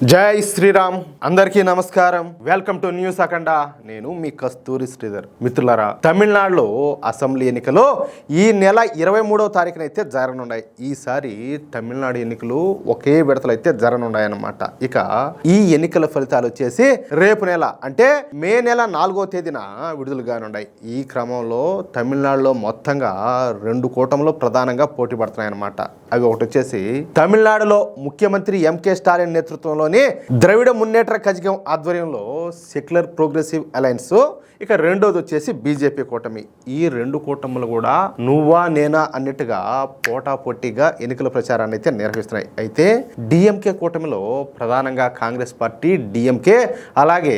జై శ్రీరామ్. అందరికీ నమస్కారం. వెల్కమ్ టు న్యూస్ అఖండ. నేను మీ కస్తూరి శ్రీధర్. మిత్రులారా, తమిళనాడులో అసెంబ్లీ ఎన్నికలు ఈ నెల 23వ తారీఖున అయితే జరగనున్నాయి. ఈసారి తమిళనాడు ఎన్నికలు ఒకే విడతలు అయితే జరగనున్నాయి అన్నమాట. ఇక ఈ ఎన్నికల ఫలితాలు వచ్చేసి రేపు నెల అంటే మే నెల 4వ తేదీన విడుదలగానున్నాయి. ఈ క్రమంలో తమిళనాడులో మొత్తంగా 2 కూటములు ప్రధానంగా పోటీ పడుతున్నాయి అన్నమాట. అవి ఒకటి వచ్చేసి తమిళనాడులో ముఖ్యమంత్రి ఎంకే స్టాలిన్ నేతృత్వంలో ద్రవిడ మున్నేట్ర కజగం ఆధ్వర్యంలో సెక్యులర్ ప్రోగ్రెసివ్ అలయన్స్. ఇక రెండోది వచ్చేసి బీజేపీ కూటమి. ఈ 2 కూటములు కూడా నువ్వా నేనా అన్నట్టుగా పోటాపోటీగా ఎన్నికల ప్రచారాన్ని అయితే నిర్వహిస్తున్నాయి. అయితే డిఎంకే కూటమిలో ప్రధానంగా కాంగ్రెస్ పార్టీ, డిఎంకే, అలాగే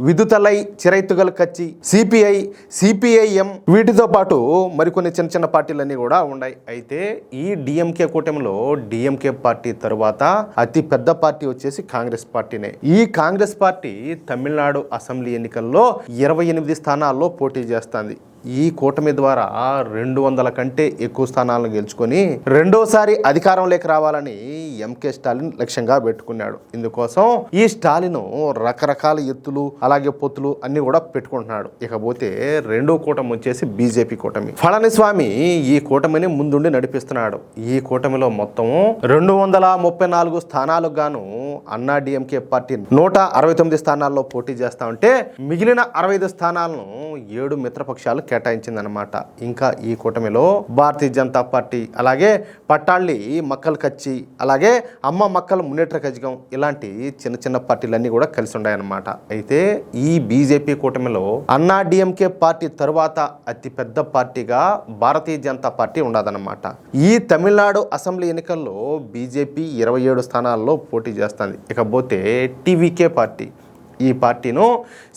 విదుతలై చిరైతుగల్ కచ్చి, సిపిఐఎం వీటితో పాటు మరికొన్ని చిన్న చిన్న పార్టీలన్నీ కూడా ఉన్నాయి. అయితే ఈ డిఎంకే కూటమిలో డిఎంకే పార్టీ తరువాత అతి పెద్ద పార్టీ వచ్చేసి కాంగ్రెస్ పార్టీనే. ఈ కాంగ్రెస్ పార్టీ తమిళనాడు అసెంబ్లీ ఎన్నికల్లో 28 స్థానాల్లో పోటీ చేస్తుంది. ఈ కూటమి ద్వారా 200 కంటే ఎక్కువ స్థానాలను గెలుచుకొని రెండోసారి అధికారంలోకి రావాలని ఎంకే స్టాలిన్ లక్ష్యంగా పెట్టుకున్నాడు. ఇందుకోసం ఈ స్టాలిన్ రకరకాల ఎత్తులు అలాగే పొత్తులు అన్ని కూడా పెట్టుకుంటున్నాడు. ఇకపోతే రెండో కూటమి వచ్చేసి బీజేపీ కూటమి. పళనిస్వామి ఈ కూటమిని ముందుండి నడిపిస్తున్నాడు. ఈ కూటమిలో మొత్తం 234 స్థానాలకు గాను అన్నా డిఎంకే పార్టీ 169 స్థానాల్లో పోటీ చేస్తా ఉంటే మిగిలిన 65 స్థానాలను 7 మిత్రపక్షాలు కేటాయించిందనమాట. ఇంకా ఈ కూటమిలో భారతీయ జనతా పార్టీ, అలాగే పట్టాళ్ళి మక్కల్ కచ్చి, అలాగే అమ్మ మక్కల్ మున్నేట్ర కజగం ఇలాంటి చిన్న చిన్న పార్టీలన్నీ కూడా కలిసి ఉన్నాయన్నమాట. అయితే ఈ బీజేపీ కూటమిలో అన్నా డిఎంకే పార్టీ తరువాత అతిపెద్ద పార్టీగా భారతీయ జనతా పార్టీ ఉండదన్నమాట. ఈ తమిళనాడు అసెంబ్లీ ఎన్నికల్లో బీజేపీ 27 స్థానాల్లో పోటీ చేస్తుంది. ఇకపోతే టీవీకే పార్టీ. ఈ పార్టీను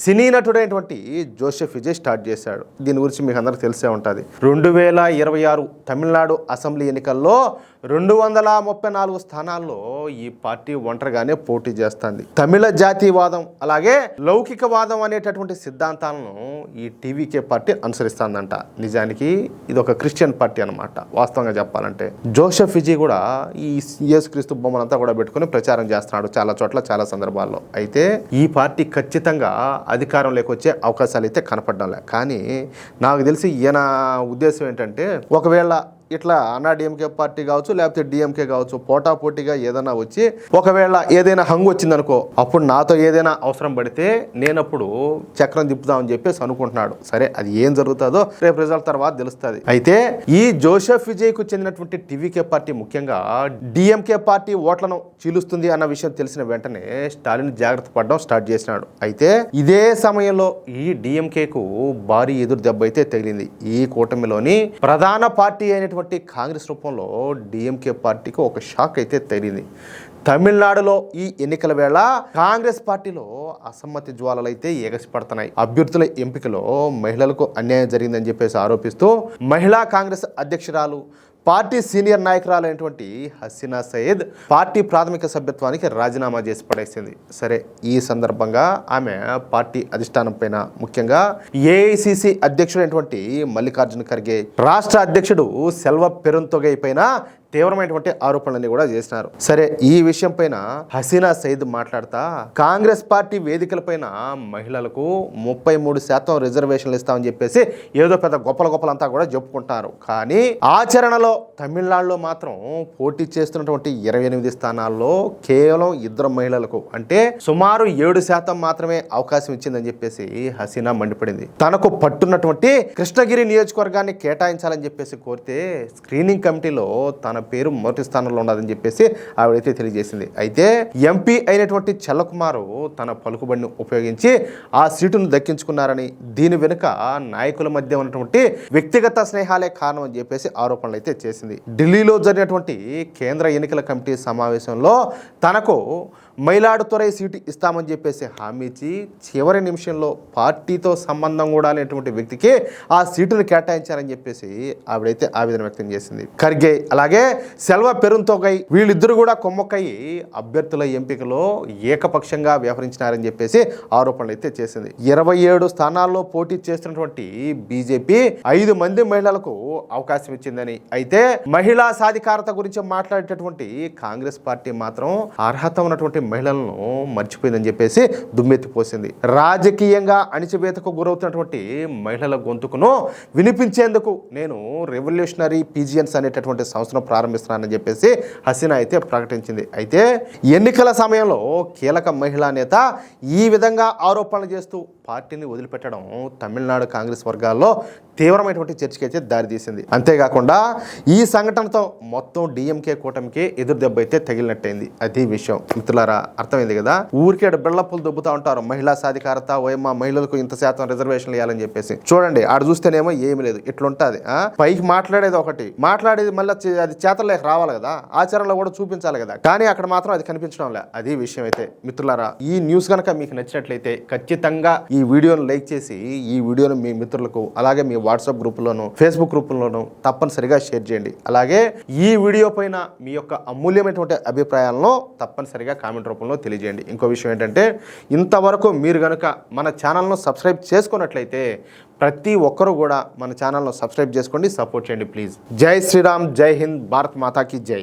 సినీ నటుడైనటువంటి జోసెఫ్ విజయ్ స్టార్ట్ చేశాడు. దీని గురించి మీకు అందరికీ తెలిసే ఉంటుంది. 2026 తమిళనాడు అసెంబ్లీ ఎన్నికల్లో 234 స్థానాల్లో ఈ పార్టీ ఒంటరిగానే పోటీ చేస్తుంది. తమిళ జాతీయవాదం అలాగే లౌకికవాదం అనేటటువంటి సిద్ధాంతాలను ఈ టీవీకే పార్టీ అనుసరిస్తుందంట. నిజానికి ఇది ఒక క్రిస్టియన్ పార్టీ అనమాట. వాస్తవంగా చెప్పాలంటే జోసెఫ్ విజయ్ కూడా ఈ యేసుక్రీస్తు బొమ్మలంతా కూడా పెట్టుకుని ప్రచారం చేస్తున్నాడు చాలా చోట్ల, చాలా సందర్భాల్లో. అయితే ఈ పార్టీ ఖచ్చితంగా అధికారంలోకి వచ్చే అవకాశాలు అయితే కనపడడంలే. కానీ నాకు తెలిసి ఈయన ఉద్దేశం ఏంటంటే, ఒకవేళ ఇట్లా అన్నా డిఎంకే పార్టీ కావచ్చు లేకపోతే డిఎంకే కావచ్చు పోటాపోటీగా ఏదైనా వచ్చి ఒకవేళ ఏదైనా హంగు వచ్చిందనుకో, అప్పుడు నాతో ఏదైనా అవసరం పడితే నేనప్పుడు చక్రం తిప్పుదామని చెప్పేసి అనుకుంటున్నాడు. సరే, అది ఏం జరుగుతుందో రేపు రిజల్ట్ తర్వాత తెలుస్తుంది. అయితే ఈ జోసెఫ్ విజయ్కు చెందినటువంటి టీవీకే పార్టీ ముఖ్యంగా డిఎంకే పార్టీ ఓట్లను చీలుస్తుంది అన్న విషయం తెలిసిన వెంటనే స్టాలిన్ జాగ్రత్త పడడం స్టార్ట్ చేసినాడు. అయితే ఇదే సమయంలో ఈ డిఎంకేకు భారీ ఎదురు దెబ్బ అయితే తగిలింది. ఈ కూటమిలోని ప్రధాన పార్టీ అయినటువంటి కాంగ్రెస్ రూపంలో డిఎంకే పార్టీకి ఒక షాక్ అయితే తగిలింది. తమిళనాడులో ఈ ఎన్నికల వేళ కాంగ్రెస్ పార్టీలో అసమ్మతి జ్వాలలు అయితే ఎగసిపడుతున్నాయి. అభ్యర్థుల ఎంపికలో మహిళలకు అన్యాయం జరిగిందని చెప్పేసి ఆరోపిస్తూ మహిళా కాంగ్రెస్ అధ్యక్షురాలు, పార్టీ సీనియర్ నాయకురాలైనటువంటి హసీనా సయీద్ పార్టీ ప్రాథమిక సభ్యత్వానికి రాజీనామా చేసి పడేసింది. సరే, ఈ సందర్భంగా ఆమె పార్టీ అధిష్టానం పైన, ముఖ్యంగా ఏఐసిసి అధ్యక్షుడైనటువంటి మల్లికార్జున ఖర్గే, రాష్ట్ర అధ్యక్షుడు సెల్వ పెరుంతొగై పైన తీవ్రమైనటువంటి ఆరోపణలన్నీ కూడా చేసినారు. సరే, ఈ విషయం పైన హసీనా సయీద్ మాట్లాడుతా కాంగ్రెస్ పార్టీ వేదికలపైన మహిళలకు 33% రిజర్వేషన్లు ఇస్తామని చెప్పేసి ఏదో పెద్ద గొప్పలంతా కూడా చెప్పుకుంటారు. కానీ ఆచరణలో తమిళనాడులో మాత్రం పోటీ చేస్తున్నటువంటి 28 స్థానాల్లో కేవలం 2 మహిళలకు అంటే సుమారు 7% మాత్రమే అవకాశం ఇచ్చిందని చెప్పేసి హసీనా మండిపడింది. తనకు పట్టున్నటువంటి కృష్ణగిరి నియోజకవర్గాన్ని కేటాయించాలని చెప్పేసి కోరితే స్క్రీనింగ్ కమిటీలో తన పేరు మొదటి స్థానంలో ఉన్నదని చెప్పేసి ఆవిడైతే తెలియజేసింది. అయితే ఎంపీ అయినటువంటి చల్లకుమారు తన పలుకుబడిని ఉపయోగించి ఆ సీటును దక్కించుకున్నారని, దీని వెనుక నాయకుల మధ్య ఉన్నటువంటి వ్యక్తిగత స్నేహాలే కారణం అని చెప్పేసి ఆరోపణలు అయితే చేసింది. ఢిల్లీలో జరిగినటువంటి కేంద్ర ఎన్నికల కమిటీ సమావేశంలో తనకు మైలాడుతురై సీటు ఇస్తామని చెప్పేసి హామీ ఇచ్చి చివరి నిమిషంలో పార్టీతో సంబంధం కూడా లేనటువంటి వ్యక్తికి ఆ సీటును కేటాయించారని చెప్పేసి ఆవిడైతే ఆవేదన వ్యక్తం చేసింది. ఖర్గే అలాగే సెల్వ పెరుంతొగై వీళ్ళిద్దరూ కూడా కొమ్మక్కయ్యి అభ్యర్థుల ఎంపికలో ఏకపక్షంగా వ్యవహరించినారని చెప్పేసి ఆరోపణలు అయితే చేసింది. 27 స్థానాల్లో పోటీ చేస్తున్నటువంటి బీజేపీ 5 మంది మహిళలకు అవకాశం ఇచ్చిందని, అయితే మహిళా సాధికారత గురించి మాట్లాడేటటువంటి కాంగ్రెస్ పార్టీ మాత్రం అర్హత ఉన్నటువంటి మహిళలను మర్చిపోయిందని చెప్పేసి దుమ్మెత్తిపోసింది. రాజకీయంగా అణిచివేతకు గురవుతున్నటువంటి మహిళల గొంతుకును వినిపించేందుకు నేను రెవల్యూషనరీ పీజియన్స్ అనేటటువంటి సంస్థను ప్రారంభిస్తున్నానని చెప్పేసి హసీనా అయితే ప్రకటించింది. అయితే ఎన్నికల సమయంలో కీలక మహిళా నేత ఈ విధంగా ఆరోపణలు చేస్తూ పార్టీని వదిలిపెట్టడం తమిళనాడు కాంగ్రెస్ వర్గాల్లో తీవ్రమైనటువంటి చర్చకి అయితే దారితీసింది. అంతేకాకుండా ఈ సంఘటనతో మొత్తం డిఎంకే కూటమికి ఎదురు దెబ్బ అయితే తగిలినట్టయింది. అది విషయం. మిత్రులారా, అర్థమైంది కదా. ఊరికే బిళ్ళప్పులు దొబ్బుతా ఉంటారు. మహిళా సాధికారత, ఓయమ్మ మహిళలకు ఇంత శాతం రిజర్వేషన్లు ఇవ్వాలని చెప్పేసి. చూడండి, ఆడ చూస్తేనేమో ఏమి లేదు, ఇట్లుంటుంది. పైకి మాట్లాడేది ఒకటి, మాట్లాడేది మళ్ళీ అది చేతల్లోకి రావాలి కదా, ఆచరణలో కూడా చూపించాలి కదా. కానీ అక్కడ మాత్రం అది కనిపించడం లే. అది విషయం. అయితే మిత్రులారా, ఈ న్యూస్ కనుక మీకు నచ్చినట్లయితే ఖచ్చితంగా ఈ వీడియోను లైక్ చేసి ఈ వీడియోను మీ మిత్రులకు, అలాగే మీ వాట్సాప్ గ్రూపుల్లోనూ, ఫేస్బుక్ గ్రూపుల్లోనూ తప్పనిసరిగా షేర్ చేయండి. అలాగే ఈ వీడియో పైన మీ యొక్క అమూల్యమైనటువంటి అభిప్రాయాలను తప్పనిసరిగా కామెంట్ రూపంలో తెలియజేయండి. ఇంకో విషయం ఏంటంటే, ఇంతవరకు మీరు కనుక మన ఛానల్ను సబ్స్క్రైబ్ చేసుకున్నట్లయితే ప్రతి ఒక్కరూ కూడా మన ఛానల్ను సబ్స్క్రైబ్ చేసుకోండి, సపోర్ట్ చేయండి ప్లీజ్. జై శ్రీరామ్, జై హింద్, భారత్ మాతాకి జై.